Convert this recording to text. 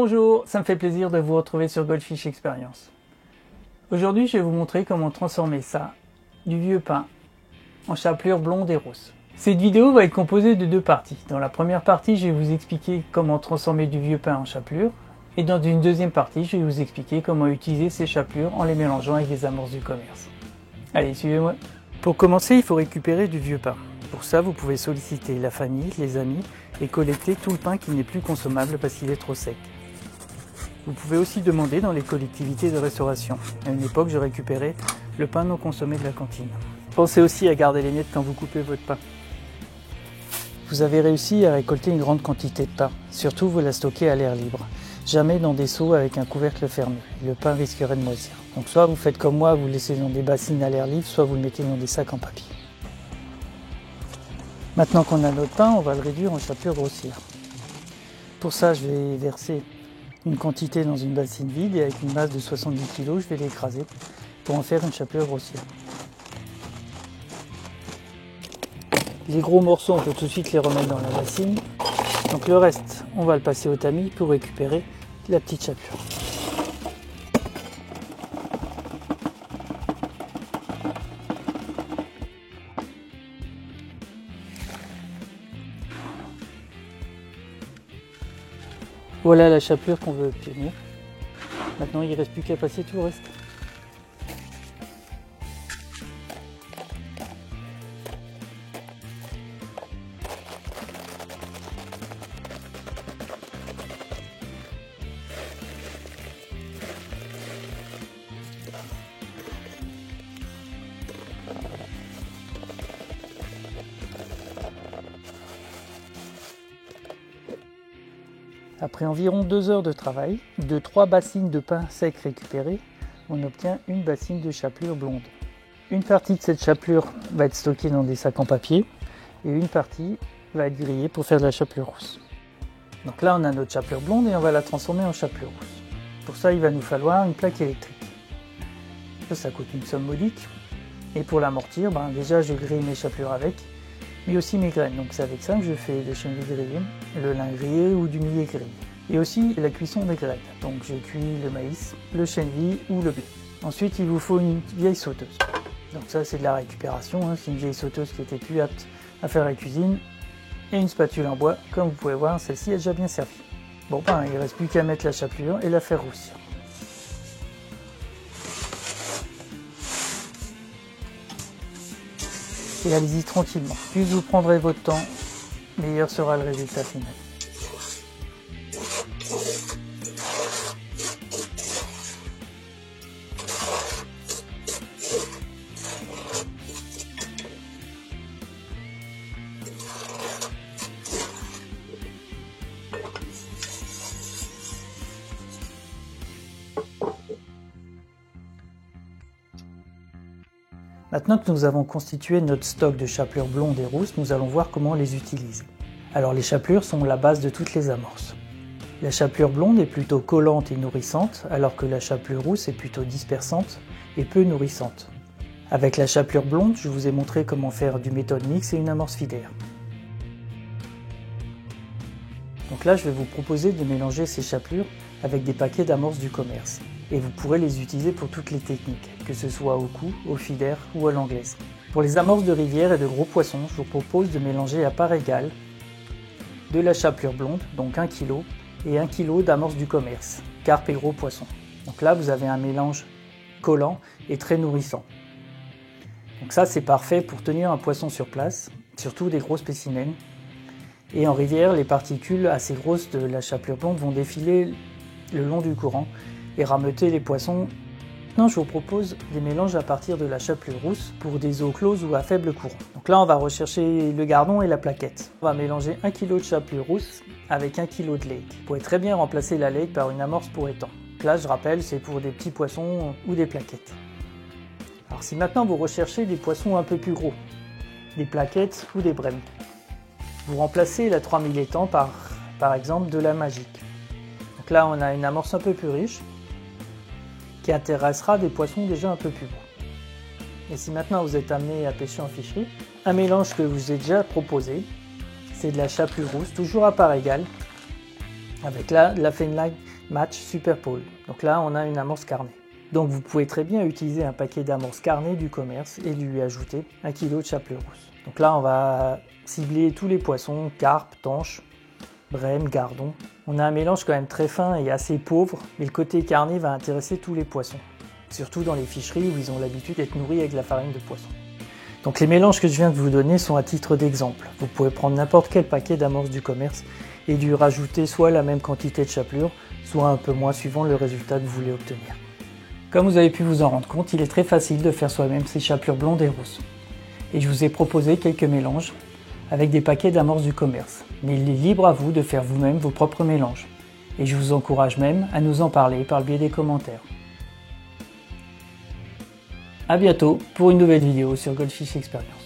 Bonjour, ça me fait plaisir de vous retrouver sur Goldfish Experience. Aujourd'hui, je vais vous montrer comment transformer ça, du vieux pain, en chapelure blonde et rose. Cette vidéo va être composée de deux parties. Dans la première partie, je vais vous expliquer comment transformer du vieux pain en chapelure. Et dans une deuxième partie, je vais vous expliquer comment utiliser ces chapelures en les mélangeant avec les amorces du commerce. Allez, suivez-moi. Pour commencer, il faut récupérer du vieux pain. Pour ça, vous pouvez solliciter la famille, les amis et collecter tout le pain qui n'est plus consommable parce qu'il est trop sec. Vous pouvez aussi demander dans les collectivités de restauration. À une époque, je récupérais le pain non consommé de la cantine. Pensez aussi à garder les miettes quand vous coupez votre pain. Vous avez réussi à récolter une grande quantité de pain. Surtout, vous la stockez à l'air libre. Jamais dans des seaux avec un couvercle fermé. Le pain risquerait de moisir. Donc soit vous faites comme moi, vous le laissez dans des bassines à l'air libre, soit vous le mettez dans des sacs en papier. Maintenant qu'on a notre pain, on va le réduire en chapelure grossière. Pour ça, je vais verser une quantité dans une bassine vide et avec une masse de 70 kg, je vais l'écraser pour en faire une chapelure grossière. Les gros morceaux, on peut tout de suite les remettre dans la bassine. Donc le reste, on va le passer au tamis pour récupérer la petite chapelure. Voilà la chapelure qu'on veut obtenir. Maintenant, il ne reste plus qu'à passer tout le reste. Après environ 2 heures de travail, de 3 bassines de pain sec récupérées, on obtient une bassine de chapelure blonde. Une partie de cette chapelure va être stockée dans des sacs en papier et une partie va être grillée pour faire de la chapelure rousse. Donc là, on a notre chapelure blonde et on va la transformer en chapelure rousse. Pour ça, il va nous falloir une plaque électrique. Ça coûte une somme modique. Et pour l'amortir, déjà, je grille mes chapelures avec, mais aussi mes graines. Donc c'est avec ça que je fais le chenilles grillé, le lin grillé ou du millet grillé. Et aussi la cuisson des graines. Donc je cuis le maïs, le chenille ou le blé. Ensuite il vous faut une vieille sauteuse. Donc ça c'est de la récupération, c'est une vieille sauteuse qui était plus apte à faire la cuisine. Et une spatule en bois, comme vous pouvez voir, celle-ci est déjà bien servie. Bon il ne reste plus qu'à mettre la chapelure et la faire roussir. Et allez-y tranquillement. Plus vous prendrez votre temps, meilleur sera le résultat final. Maintenant que nous avons constitué notre stock de chapelures blondes et rousses, nous allons voir comment les utiliser. Alors les chapelures sont la base de toutes les amorces. La chapelure blonde est plutôt collante et nourrissante, alors que la chapelure rousse est plutôt dispersante et peu nourrissante. Avec la chapelure blonde, je vous ai montré comment faire du méthode mix et une amorce filaire. Donc là, je vais vous proposer de mélanger ces chapelures avec des paquets d'amorces du commerce. Et vous pourrez les utiliser pour toutes les techniques, que ce soit au cou, au filaire ou à l'anglaise. Pour les amorces de rivière et de gros poissons, je vous propose de mélanger à part égale de la chapelure blonde, donc 1 kg, et 1 kg d'amorces du commerce, carpe et gros poissons. Donc là, vous avez un mélange collant et très nourrissant. Donc ça, c'est parfait pour tenir un poisson sur place, surtout des gros spécimens. Et en rivière, les particules assez grosses de la chapelure blonde vont défiler le long du courant et rameuter les poissons. Maintenant, je vous propose des mélanges à partir de la chapelure rousse pour des eaux closes ou à faible courant. Donc là, on va rechercher le gardon et la plaquette. On va mélanger 1 kg de chapelure rousse avec 1 kg de lake. Vous pouvez très bien remplacer la lake par une amorce pour étang. Donc là, je rappelle, c'est pour des petits poissons ou des plaquettes. Alors si maintenant vous recherchez des poissons un peu plus gros, des plaquettes ou des brèmes, vous remplacez la 3000 étang par exemple de la magique. Donc là, on a une amorce un peu plus riche, qui intéressera des poissons déjà un peu plus gros. Et si maintenant vous êtes amené à pêcher en ficherie, un mélange que je vous ai déjà proposé, c'est de la chapelure rousse, toujours à part égale, avec là de la fénlac Match Super Pole. Donc là, on a une amorce carnée. Donc vous pouvez très bien utiliser un paquet d'amorces carnées du commerce et lui ajouter 1 kg de chapelure rousse. Donc là, on va cibler tous les poissons, carpes, tanches, brème, gardons. On a un mélange quand même très fin et assez pauvre, mais le côté carné va intéresser tous les poissons. Surtout dans les ficheries où ils ont l'habitude d'être nourris avec de la farine de poisson. Donc les mélanges que je viens de vous donner sont à titre d'exemple. Vous pouvez prendre n'importe quel paquet d'amorces du commerce et lui rajouter soit la même quantité de chapelure, soit un peu moins suivant le résultat que vous voulez obtenir. Comme vous avez pu vous en rendre compte, il est très facile de faire soi-même ces chapelures blondes et rousses. Et je vous ai proposé quelques mélanges avec des paquets d'amorces du commerce. Mais il est libre à vous de faire vous-même vos propres mélanges. Et je vous encourage même à nous en parler par le biais des commentaires. A bientôt pour une nouvelle vidéo sur Goldfish Experience.